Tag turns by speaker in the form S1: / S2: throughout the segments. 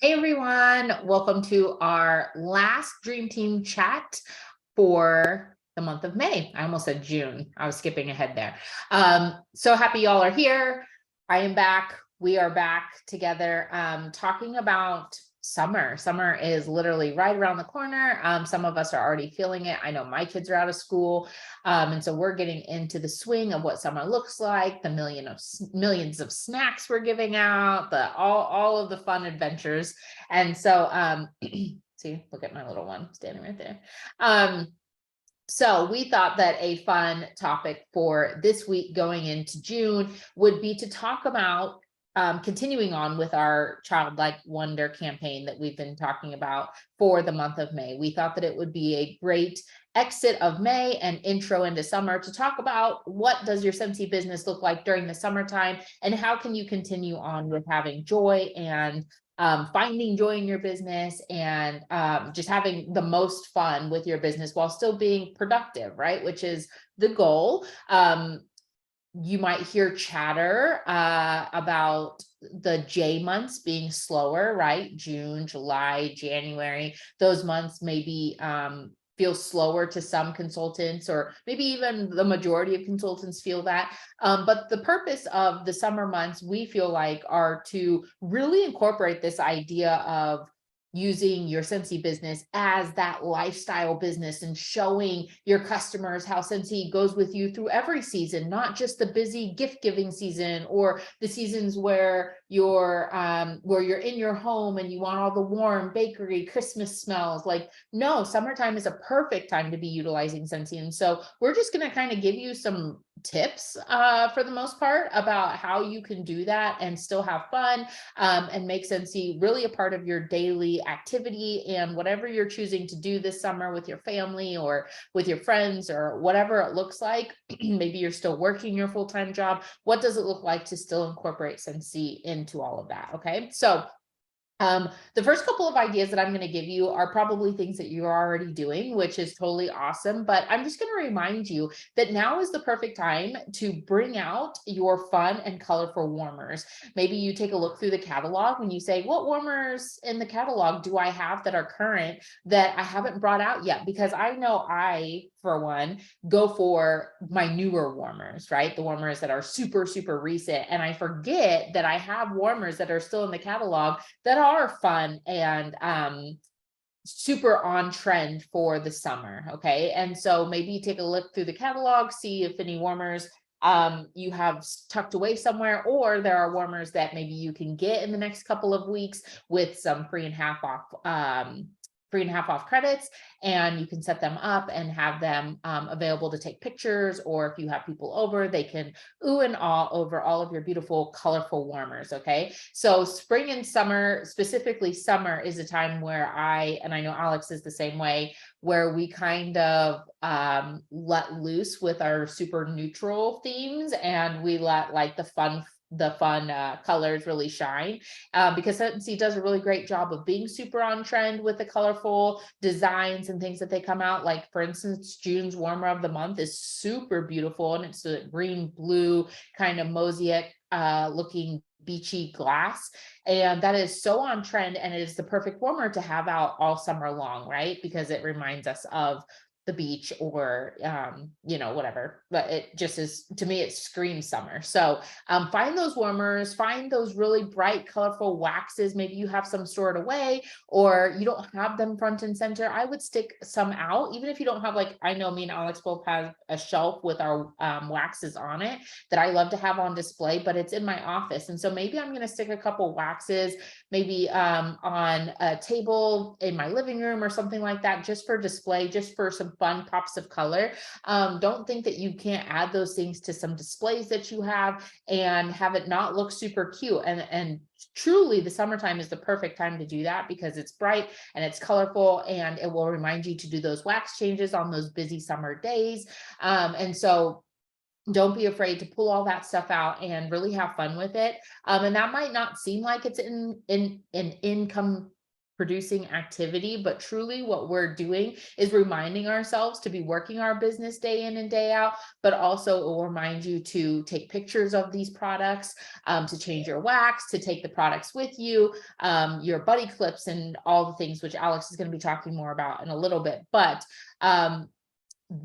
S1: Hey everyone, welcome to our last Dream Team chat for the month of May. I almost said June. I was skipping ahead there. So happy y'all are here. I am back. We are back together talking about summer. Summer is literally right around the corner. Some of us are already feeling it. I know my kids are out of school. And so we're getting into the swing of what summer looks like, the millions of snacks we're giving out, all of the fun adventures. And so see, look at my little one standing right there. So we thought that a fun topic for this week going into June would be to talk about continuing on with our Childlike Wonder campaign that we've been talking about for the month of May. We thought that it would be a great exit of May and intro into summer to talk about what does your Scentsy business look like during the summertime and how can you continue on with having joy and finding joy in your business and just having the most fun with your business while still being productive, right? Which is the goal. You might hear chatter about the J months being slower, right? June, July, January, those months maybe feel slower to some consultants, or maybe even the majority of consultants feel that. But the purpose of the summer months, we feel like, are to really incorporate this idea of using your Scentsy business as that lifestyle business and showing your customers how Scentsy goes with you through every season, not just the busy gift giving season or the seasons where you're in your home and you want all the warm bakery Christmas smells. Like, no, summertime is a perfect time to be utilizing Scentsy. And so we're just going to kind of give you some tips for the most part about how you can do that and still have fun and make Scentsy really a part of your daily activity. And whatever you're choosing to do this summer with your family or with your friends or whatever it looks like, maybe you're still working your full-time job. What does it look like to still incorporate Scentsy into all of that? Okay, so the first couple of ideas that I'm going to give you are probably things that you're already doing, which is totally awesome. But I'm just going to remind you that now is the perfect time to bring out your fun and colorful warmers. Maybe you take a look through the catalog and you say, what warmers in the catalog do I have that are current that I haven't brought out yet? Because I know I, for one, go for my newer warmers, right? The warmers that are super, super recent. And I forget that I have warmers that are still in the catalog that are fun and super on trend for the summer. Okay. And so maybe take a look through the catalog, see if any warmers you have tucked away somewhere, or there are warmers that maybe you can get in the next couple of weeks with some free and half off credits, and you can set them up and have them available to take pictures, or if you have people over, they can ooh and ah over all of your beautiful, colorful warmers. Okay, so spring and summer, specifically summer, is a time where and I know Alex is the same way, where we kind of let loose with our super neutral themes, and we let like the fun colors really shine, because Scentsy does a really great job of being super on trend with the colorful designs and things that they come out. Like, for instance, June's warmer of the month is super beautiful, and it's a green blue kind of mosaic looking beachy glass, and that is so on trend, and it is the perfect warmer to have out all summer long, right? Because it reminds us of the beach, or whatever, but it just is, to me, it screams summer. So find those warmers, find those really bright, colorful waxes. Maybe you have some stored away, or you don't have them front and center. I would stick some out, even if you don't have, like, I know me and Alex both have a shelf with our waxes on it that I love to have on display, but it's in my office. And so maybe I'm going to stick a couple waxes, maybe on a table in my living room or something like that, just for display, just for some fun pops of color. Don't think that you can't add those things to some displays that you have and have it not look super cute. And truly, the summertime is the perfect time to do that, because it's bright and it's colorful, and it will remind you to do those wax changes on those busy summer days. And so don't be afraid to pull all that stuff out and really have fun with it. And that might not seem like it's an income producing activity, but truly what we're doing is reminding ourselves to be working our business day in and day out, but also it will remind you to take pictures of these products, to change your wax, to take the products with you, your buddy clips and all the things, which Alex is going to be talking more about in a little bit. But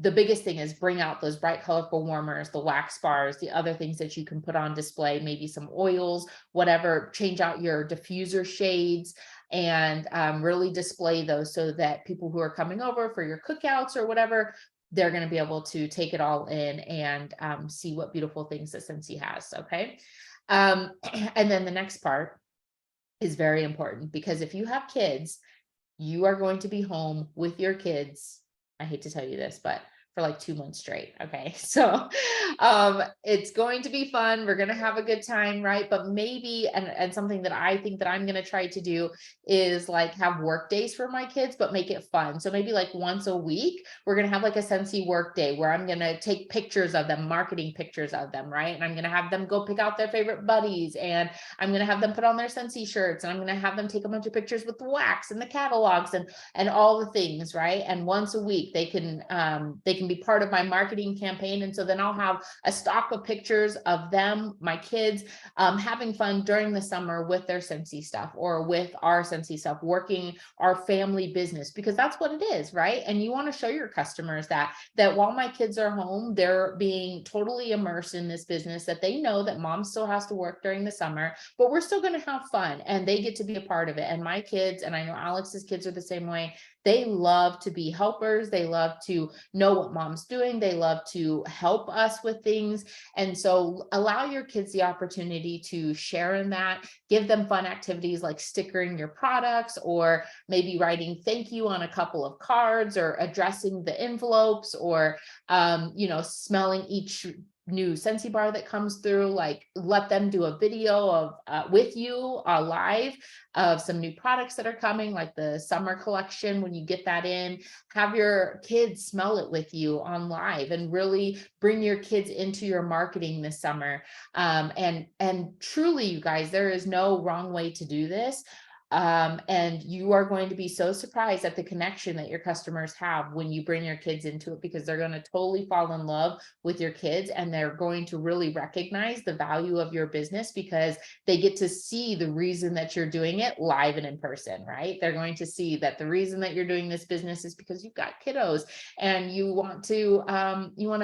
S1: the biggest thing is bring out those bright, colorful warmers, the wax bars, the other things that you can put on display, maybe some oils, whatever, change out your diffuser shades and really display those so that people who are coming over for your cookouts or whatever, they're going to be able to take it all in and see what beautiful things that Scentsy has. Okay. And then the next part is very important, because if you have kids, you are going to be home with your kids. I hate to tell you this, but for like 2 months straight. Okay. So it's going to be fun. We're going to have a good time. Right. But maybe, and something that I think that I'm going to try to do is like have work days for my kids, but make it fun. So maybe like once a week, we're going to have like a Scentsy work day where I'm going to take pictures of them, marketing pictures of them. Right. And I'm going to have them go pick out their favorite buddies, and I'm going to have them put on their Scentsy shirts, and I'm going to have them take a bunch of pictures with the wax and the catalogs and all the things. Right. And once a week they can be part of my marketing campaign. And so then I'll have a stock of pictures of them, my kids, having fun during the summer with their Scentsy stuff or with our Scentsy stuff, working our family business, because that's what it is, right? And you want to show your customers that while my kids are home, they're being totally immersed in this business, that they know that mom still has to work during the summer, but we're still going to have fun and they get to be a part of it. And my kids, and I know Alex's kids are the same way, they love to be helpers. They love to know what mom's doing. They love to help us with things. And so allow your kids the opportunity to share in that. Give them fun activities like stickering your products, or maybe writing thank you on a couple of cards, or addressing the envelopes, or, smelling each new Scentsy bar that comes through. Like, let them do a video of with you live of some new products that are coming, like the summer collection. When you get that in, have your kids smell it with you on live, and really bring your kids into your marketing this summer. And truly, you guys, there is no wrong way to do this. And you are going to be so surprised at the connection that your customers have when you bring your kids into it, because they're going to totally fall in love with your kids, and they're going to really recognize the value of your business because they get to see the reason that you're doing it live and in person, right? They're going to see that the reason that you're doing this business is because you've got kiddos and you want to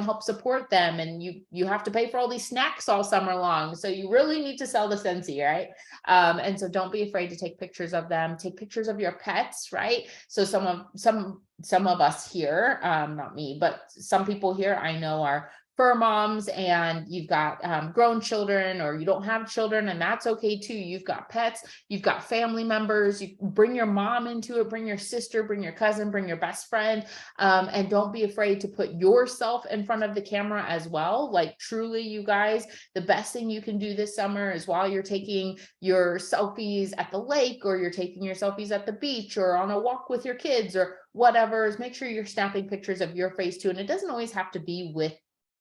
S1: help support them, and you have to pay for all these snacks all summer long. So you really need to sell the Scentsy, right? And so don't be afraid to take pictures of them. Take pictures of your pets, right? So some of us here, not me, but some people here I know are fur moms, and you've got grown children, or you don't have children, and that's okay too. You've got pets, you've got family members. You bring your mom into it, bring your sister, bring your cousin, bring your best friend, and don't be afraid to put yourself in front of the camera as well. Like, truly, you guys, the best thing you can do this summer is, while you're taking your selfies at the lake, or you're taking your selfies at the beach, or on a walk with your kids, or whatever, is make sure you're snapping pictures of your face too. And it doesn't always have to be with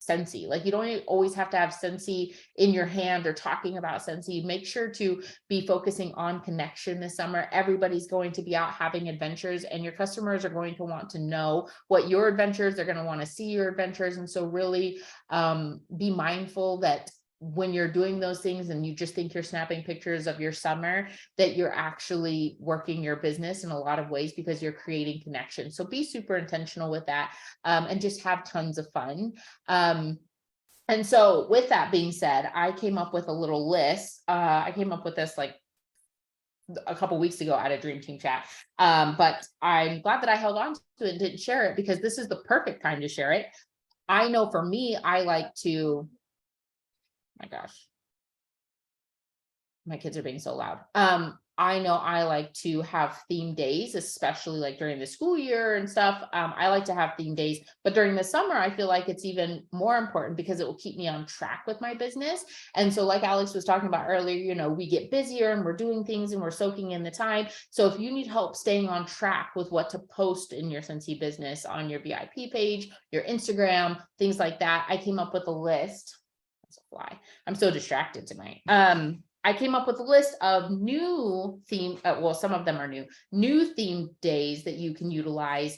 S1: Scentsy. Like, you don't always have to have Scentsy in your hand or talking about Scentsy. Make sure to be focusing on connection this summer. Everybody's going to be out having adventures, and your customers are going to want to know what your adventures, they're going to want to see your adventures. And so really be mindful that when you're doing those things and you just think you're snapping pictures of your summer, that you're actually working your business in a lot of ways, because you're creating connection. So be super intentional with that, and just have tons of fun. And so with that being said, I came up with a little list. I came up with this like a couple weeks ago at a Dream Team chat. But I'm glad that I held on to it and didn't share it, because this is the perfect time to share it. I know for me, I like to, my gosh, my kids are being so loud. I know I like to have theme days, especially like during the school year and stuff. I like to have theme days, but during the summer, I feel like it's even more important, because it will keep me on track with my business. And so, like Alex was talking about earlier, we get busier and we're doing things and we're soaking in the time. So if you need help staying on track with what to post in your Scentsy business, on your VIP page, your Instagram, things like that, I came up with a list. That's a fly. I'm so distracted tonight. I came up with a list of new theme, well, some of them are new theme days that you can utilize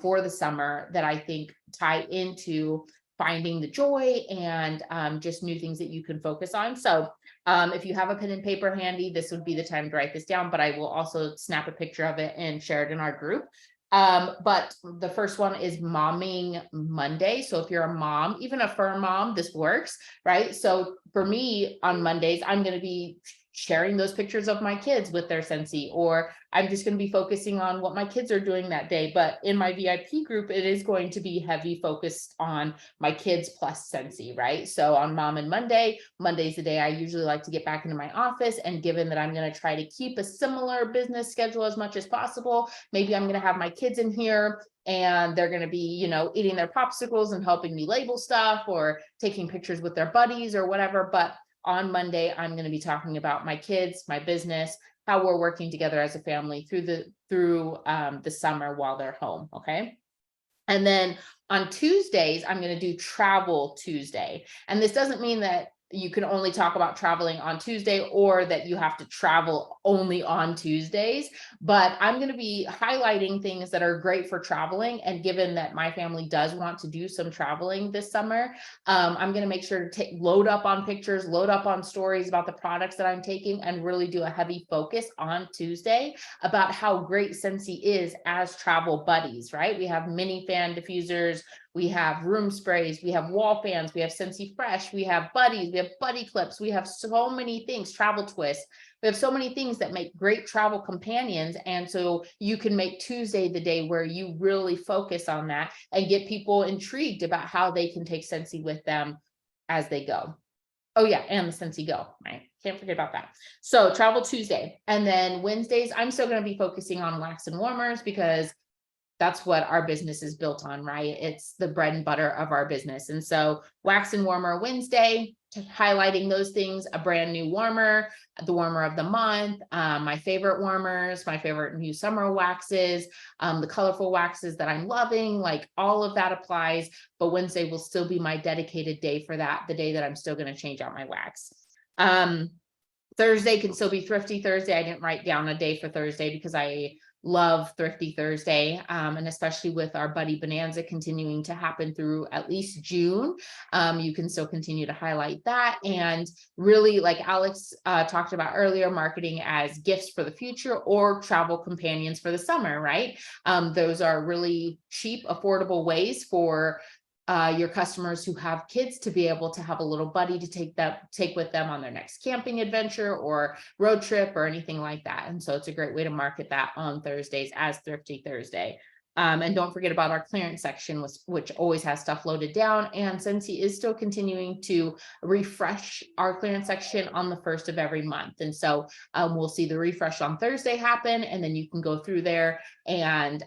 S1: for the summer that I think tie into finding the joy and just new things that you can focus on. So if you have a pen and paper handy, this would be the time to write this down, but I will also snap a picture of it and share it in our group. But the first one is Momming Monday. So if you're a mom, even a fur mom, this works, right? So for me on Mondays, I'm going to be sharing those pictures of my kids with their Scentsy, or I'm just going to be focusing on what my kids are doing that day. But in my VIP group, it is going to be heavy focused on my kids plus Scentsy, right? So on Mom and Monday's the day I usually like to get back into my office. And given that I'm going to try to keep a similar business schedule as much as possible, maybe I'm going to have my kids in here and they're going to be, you know, eating their popsicles and helping me label stuff or taking pictures with their buddies or whatever. But on Monday, I'm going to be talking about my kids, my business, how we're working together as a family through the summer while they're home. Okay. And then on Tuesdays, I'm going to do Travel Tuesday. And this doesn't mean that you can only talk about traveling on Tuesday or that you have to travel only on Tuesdays, but I'm going to be highlighting things that are great for traveling. And given that my family does want to do some traveling this summer, I'm going to make sure to load up on pictures, load up on stories about the products that I'm taking, and really do a heavy focus on Tuesday about how great Scentsy is as travel buddies, right? We have mini fan diffusers, we have room sprays, we have wall fans, we have Scentsy Fresh, we have buddies, we have buddy clips, we have so many things, travel twists. We have so many things that make great travel companions. And so you can make Tuesday the day where you really focus on that and get people intrigued about how they can take Scentsy with them as they go. Oh yeah, and the Scentsy Go, right? Can't forget about that. So Travel Tuesday. And then Wednesdays, I'm still going to be focusing on wax and warmers because that's what our business is built on, right? It's the bread and butter of our business. And so Wax and Warmer Wednesday, highlighting those things, a brand new warmer, the warmer of the month, my favorite warmers, my favorite new summer waxes, the colorful waxes that I'm loving, like all of that applies. But Wednesday will still be my dedicated day for that, the day that I'm still going to change out my wax. Thursday can still be Thrifty Thursday. I didn't write down a day for Thursday because I love Thrifty Thursday, and especially with our Buddy Bonanza continuing to happen through at least June, you can still continue to highlight that. And really, like Alex talked about earlier, marketing as gifts for the future or travel companions for the summer, right? Those are really cheap, affordable ways for your customers who have kids to be able to have a little buddy to take with them on their next camping adventure or road trip or anything like that. And so it's a great way to market that on Thursdays as Thrifty Thursday. And don't forget about our clearance section, which always has stuff loaded down. And Scentsy is still continuing to refresh our clearance section on the first of every month. And so we'll see the refresh on Thursday happen, and then you can go through there and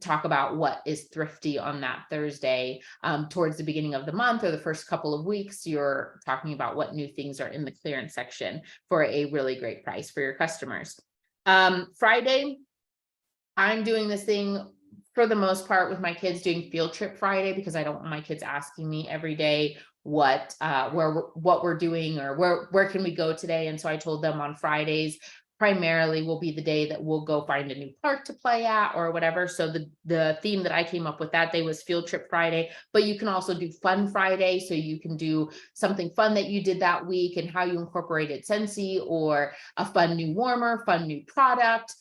S1: talk about what is thrifty on that Thursday. Towards the beginning of the month or the first couple of weeks, you're talking about what new things are in the clearance section for a really great price for your customers. Friday, I'm doing this thing for the most part with my kids, doing Field Trip Friday, because I don't want my kids asking me every day what we're doing or where can we go today. And so I told them on Fridays primarily will be the day that we'll go find a new park to play at or whatever. So the theme that I came up with that day was Field Trip Friday, but you can also do Fun Friday. So you can do something fun that you did that week and how you incorporated Scentsy, or a fun new warmer, fun new product,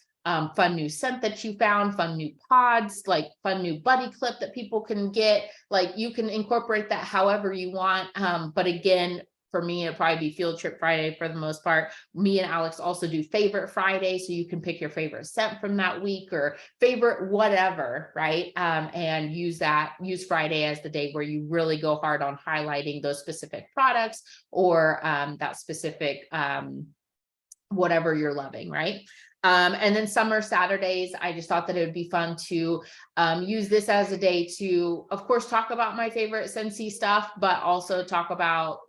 S1: fun new scent that you found, fun new pods, like fun new buddy clip that people can get. Like you can incorporate that however you want. But again, for me, it'll probably be Field Trip Friday for the most part. Me and Alex also do Favorite Friday, so you can pick your favorite scent from that week or favorite whatever, right? And use Friday as the day where you really go hard on highlighting those specific products or that specific whatever you're loving, right? And then Summer Saturdays, I just thought that it would be fun to use this as a day to, of course, talk about my favorite Scentsy stuff, but also talk about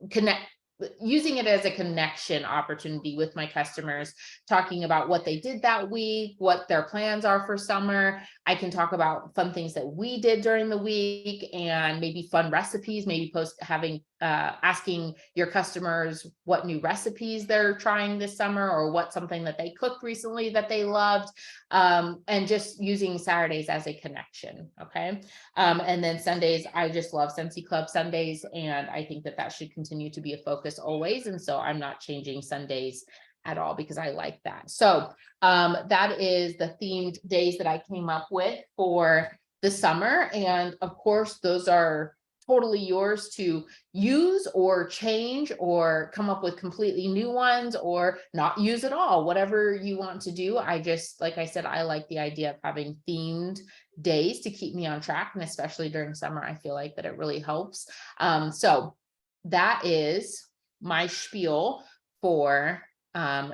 S1: using it as a connection opportunity with my customers, talking about what they did that week, what their plans are for summer. I can talk about fun things that we did during the week and maybe fun recipes, maybe having asking your customers what new recipes they're trying this summer, or what something that they cooked recently that they loved, and just using Saturdays as a connection. Okay. And then Sundays, I just love Scentsy Club Sundays, and I think that that should continue to be a focus always. And so I'm not changing Sundays at all because I like that. So that is the themed days that I came up with for the summer. And of course, those are totally yours to use or change or come up with completely new ones or not use at all, whatever you want to do. I just, like I said, I like the idea of having themed days to keep me on track. And especially during summer, I feel like that it really helps. So that is my spiel for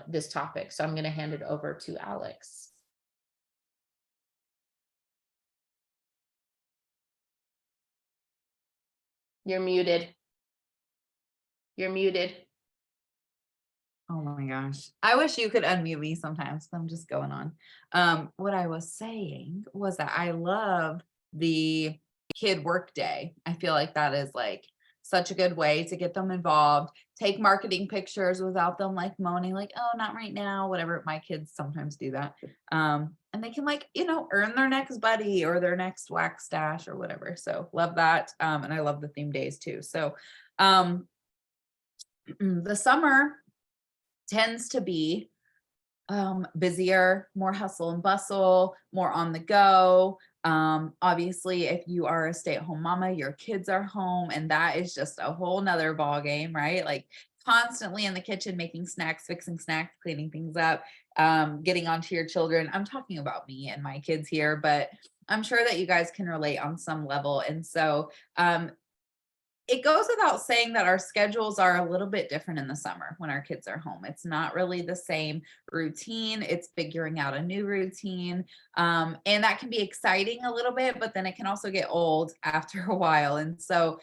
S1: this topic. So I'm going to hand it over to Alex. You're muted. You're muted.
S2: Oh my gosh. I wish you could unmute me sometimes. I'm just going on. What I was saying was that I love the kid work day. I feel like that is like such a good way to get them involved, take marketing pictures without them like moaning, like, oh, not right now, whatever. My kids sometimes do that. And they can like, earn their next buddy or their next wax stash or whatever. So love that. And I love the theme days too. So the summer tends to be busier, more hustle and bustle, more on the go. Obviously, if you are a stay-at-home mama, your kids are home, and that is just a whole nother ball game, right? Like constantly in the kitchen, making snacks, fixing snacks, cleaning things up, getting onto your children. I'm talking about me and my kids here, but I'm sure that you guys can relate on some level. And so it goes without saying that our schedules are a little bit different in the summer when our kids are home. It's not really the same routine. It's figuring out a new routine. And that can be exciting a little bit, but then it can also get old after a while. And so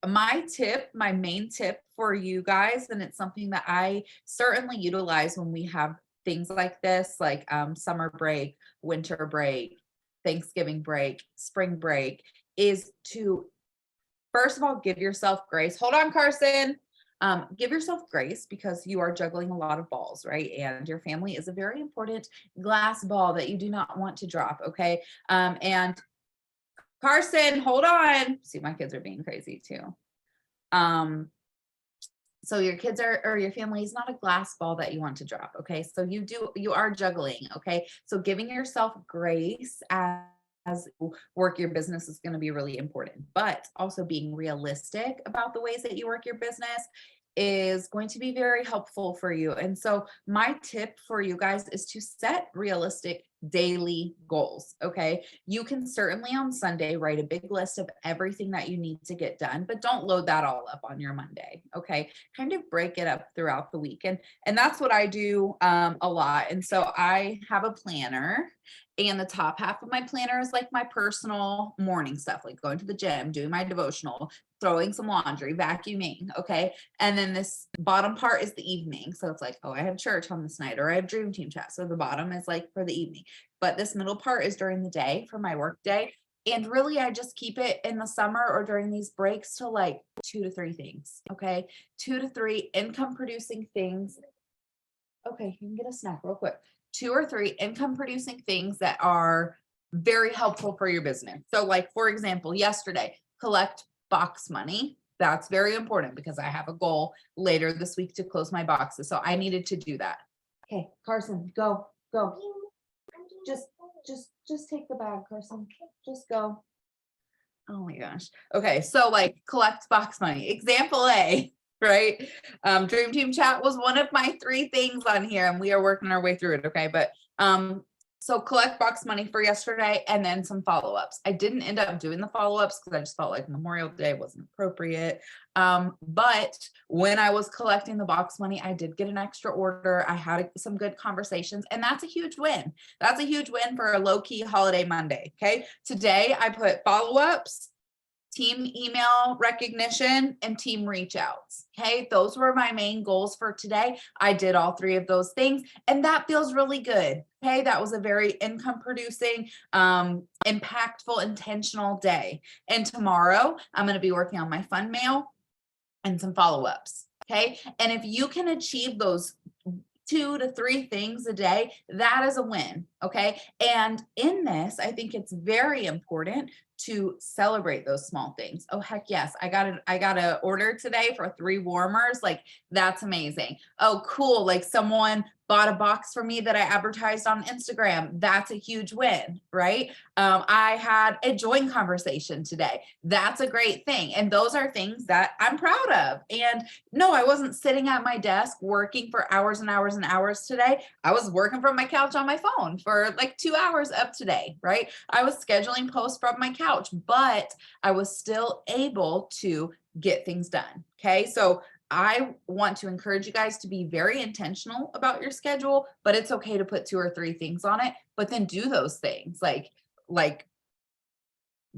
S2: my main tip for you guys, and it's something that I certainly utilize when we have things like this, like summer break, winter break, Thanksgiving break, spring break, is to first of all, give yourself grace. Hold on, Carson. Give yourself grace because you are juggling a lot of balls, right? And your family is a very important glass ball that you do not want to drop, okay? And Carson, hold on. See, my kids are being crazy too. So your kids or your family is not a glass ball that you want to drop, okay? So you are juggling, okay? So giving yourself grace as work your business is going to be really important, but also being realistic about the ways that you work your business is going to be very helpful for you. And so my tip for you guys is to set realistic daily goals. Okay. You can certainly on Sunday write a big list of everything that you need to get done, but don't load that all up on your Monday. Okay. Kind of break it up throughout the week. And that's what I do a lot. And so I have a planner, and the top half of my planner is like my personal morning stuff, like going to the gym, doing my devotional, throwing some laundry, vacuuming. Okay. And then this bottom part is the evening. So it's like, oh, I have church on this night, or I have dream team chat. So the bottom is like for the evening, but this middle part is during the day for my work day. And really, I just keep it in the summer or during these breaks to like 2 to 3 things. Okay. 2 to 3 income producing things. Okay. You can get a snack real quick. 2 or 3 income producing things that are very helpful for your business. So like, for example, yesterday, collect box money. That's very important because I have a goal later this week to close my boxes. So I needed to do that. Okay, Carson, go. Just take the bag, Carson. Just go. Oh my gosh. Okay, so like collect box money. Example A, right? Dream Team Chat was one of my 3 things on here, and we are working our way through it. Okay, but so collect box money for yesterday, and then some follow-ups. I didn't end up doing the follow-ups because I just felt like Memorial Day wasn't appropriate. But when I was collecting the box money, I did get an extra order. I had some good conversations, and that's a huge win. That's a huge win for a low-key holiday Monday. Okay, today I put follow-ups, team email recognition, and team reach outs. Okay. Those were my main goals for today. I did all 3 of those things, and that feels really good. Okay. That was a very income producing, impactful, intentional day. And tomorrow I'm going to be working on my fun mail. and some follow-ups. Okay. And if you can achieve those 2 to 3 things a day, that is a win. Okay. And in this, I think it's very important to celebrate those small things. Oh, heck yes. I got a order today for 3 warmers. Like, that's amazing. Oh, cool. Like, someone bought a box for me that I advertised on Instagram. That's a huge win, right? I had a join conversation today. That's a great thing. And those are things that I'm proud of. And no, I wasn't sitting at my desk working for hours and hours and hours today. I was working from my couch on my phone for like 2 hours of today, right? I was scheduling posts from my couch, but I was still able to get things done. Okay. So I want to encourage you guys to be very intentional about your schedule, but it's okay to put 2 or 3 things on it, but then do those things like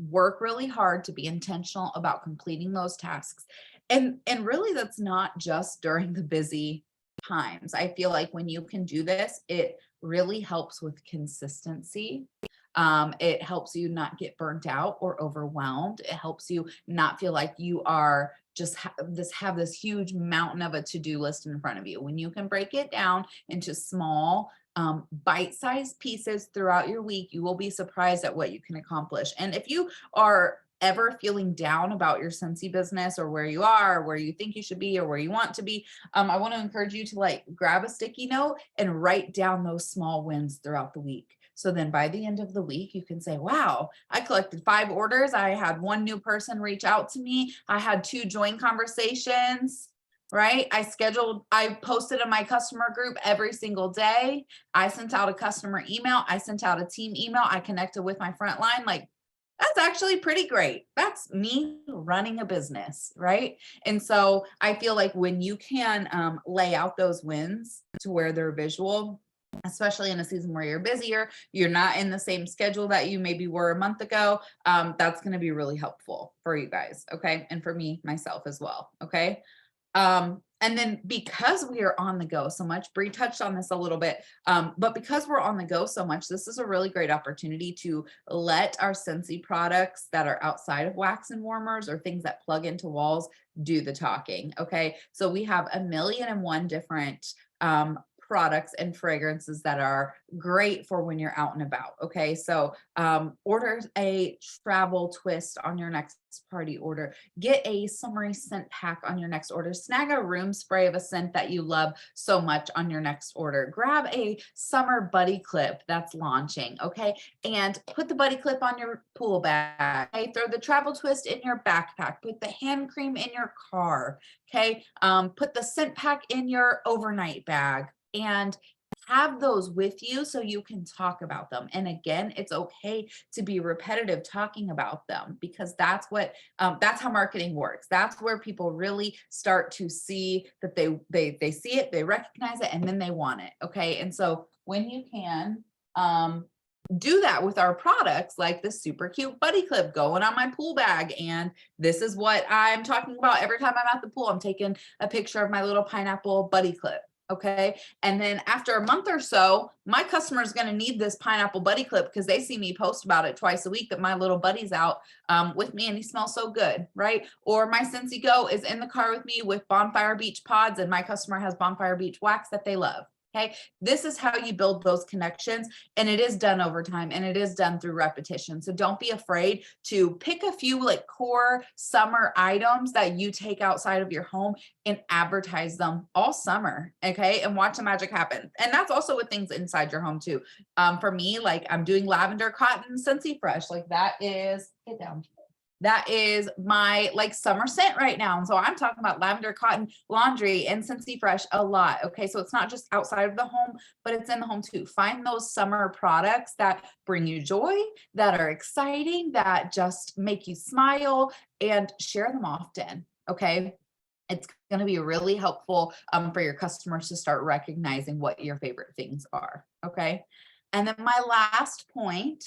S2: work really hard to be intentional about completing those tasks. And really, that's not just during the busy times. I feel like when you can do this, it really helps with consistency. It helps you not get burnt out or overwhelmed. It helps you not feel like you are just have this huge mountain of a to-do list in front of you. When you can break it down into small bite-sized pieces throughout your week, you will be surprised at what you can accomplish. And if you are ever feeling down about your Scentsy business, or where you are, or where you think you should be, or where you want to be, I want to encourage you to like grab a sticky note and write down those small wins throughout the week. So then by the end of the week, you can say, wow, I collected 5 orders. I had 1 new person reach out to me. I had 2 join conversations, right? I posted in my customer group every single day. I sent out a customer email. I sent out a team email. I connected with my front line. Like, that's actually pretty great. That's me running a business, right? And so I feel like when you can lay out those wins to where they're visual, especially in a season where you're busier, you're not in the same schedule that you maybe were a month ago, that's going to be really helpful for you guys. Okay. And for me, myself as well. Okay. And then because we are on the go so much, Bree touched on this a little bit, but because we're on the go so much, this is a really great opportunity to let our Scentsy products that are outside of wax and warmers, or things that plug into walls, do the talking. Okay. So we have 1,000,001 different products and fragrances that are great for when you're out and about. Okay. So order a travel twist on your next party order. Get a summery scent pack on your next order. Snag a room spray of a scent that you love so much on your next order. Grab a summer buddy clip that's launching. Okay. And put the buddy clip on your pool bag. Okay? Throw the travel twist in your backpack. Put the hand cream in your car. Okay. Put the scent pack in your overnight bag, and have those with you so you can talk about them. And again, it's okay to be repetitive talking about them, because that's how marketing works. That's where people really start to see that they see it, they recognize it, and then they want it. Okay. And so when you can do that with our products, like this super cute buddy clip going on my pool bag, and this is what I'm talking about every time I'm at the pool, I'm taking a picture of my little pineapple buddy clip. Okay. And then after a month or so, my customer is going to need this pineapple buddy clip because they see me post about it twice a week, that my little buddy's out with me and he smells so good. Right. Or my Scentsy Go is in the car with me with Bonfire Beach pods, and my customer has Bonfire Beach wax that they love. Okay. This is how you build those connections, and it is done over time, and it is done through repetition. So don't be afraid to pick a few like core summer items that you take outside of your home and advertise them all summer. Okay. And watch the magic happen. And that's also with things inside your home too. For me, like I'm doing lavender cotton Scentsy Fresh. Like that is, get down. That is my like summer scent right now. And so I'm talking about lavender cotton laundry and Scentsy Fresh a lot. Okay. So it's not just outside of the home, but it's in the home too. Find those summer products that bring you joy, that are exciting, that just make you smile, and share them often. Okay. It's going to be really helpful for your customers to start recognizing what your favorite things are. Okay. And then my last point,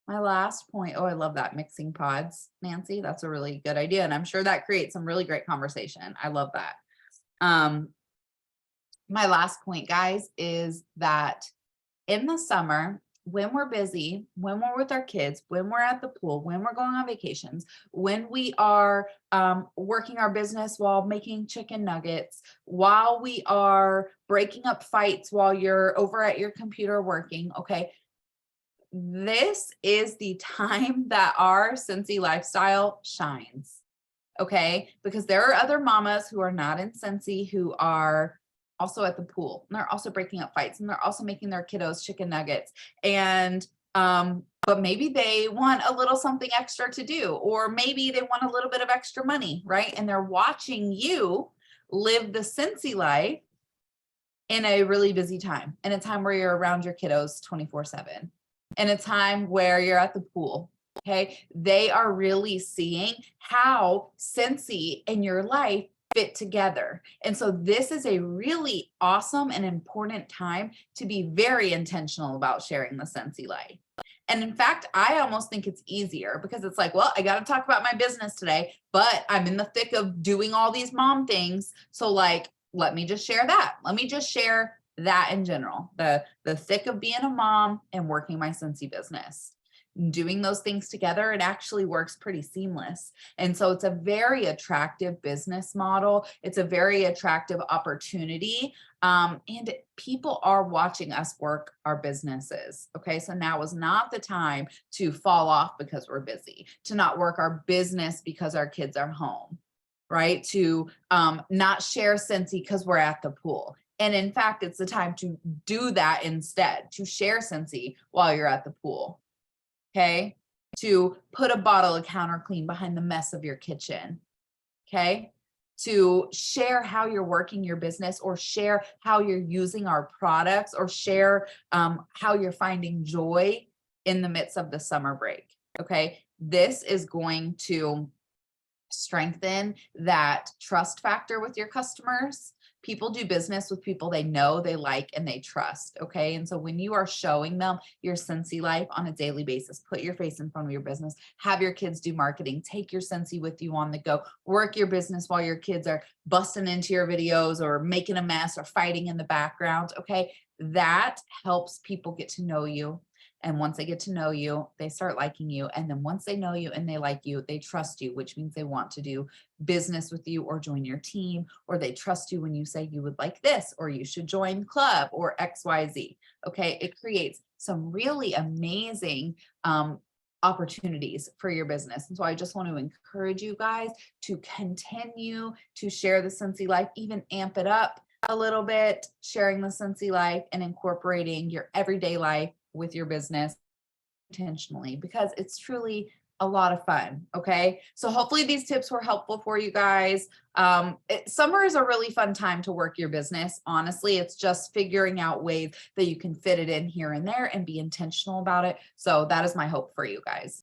S2: oh, I love that, mixing pods, Nancy. That's a really good idea. And I'm sure that creates some really great conversation. I love that. My last point, guys, is that in the summer, when we're busy, when we're with our kids, when we're at the pool, when we're going on vacations, when we are working our business while making chicken nuggets, while we are breaking up fights while you're over at your computer working, okay? This is the time that our Scentsy lifestyle shines, okay? Because there are other mamas who are not in Scentsy who are also at the pool, and they're also breaking up fights, and they're also making their kiddos chicken nuggets. And but maybe they want a little something extra to do, or maybe they want a little bit of extra money, right? And they're watching you live the Scentsy life in a really busy time, in a time where you're around your kiddos 24/7, in a time where you're at the pool. Okay. They are really seeing how Scentsy and your life fit together. And so this is a really awesome and important time to be very intentional about sharing the Scentsy life. And in fact, I almost think it's easier because it's like, well, I got to talk about my business today, but I'm in the thick of doing all these mom things. So like, let me just share that. Let me just share that in general, the thick of being a mom and working my Scentsy business. Doing those things together, it actually works pretty seamless. And so it's a very attractive business model. It's a very attractive opportunity. And people are watching us work our businesses. Okay. So now is not the time to fall off because we're busy, to not work our business because our kids are home, right? To not share Scentsy because we're at the pool. And in fact, it's the time to do that instead, to share Scentsy while you're at the pool. Okay. To put a bottle of counter clean behind the mess of your kitchen. Okay. To share how you're working your business, or share how you're using our products, or share how you're finding joy in the midst of the summer break. Okay. This is going to strengthen that trust factor with your customers. People do business with people they know, they like, and they trust. Okay. And so when you are showing them your Scentsy life on a daily basis, put your face in front of your business, have your kids do marketing, take your Scentsy with you on the go, work your business while your kids are busting into your videos or making a mess or fighting in the background. Okay. That helps people get to know you. And once they get to know you, they start liking you. And then once they know you and they like you, they trust you, which means they want to do business with you or join your team, or they trust you when you say you would like this, or you should join club, or XYZ. Okay. It creates some really amazing opportunities for your business. And so I just want to encourage you guys to continue to share the Scentsy life, even amp it up a little bit, sharing the Scentsy life and incorporating your everyday life with your business intentionally, because it's truly a lot of fun. Okay. So hopefully these tips were helpful for you guys. Summer is a really fun time to work your business. Honestly, it's just figuring out ways that you can fit it in here and there and be intentional about it. So that is my hope for you guys.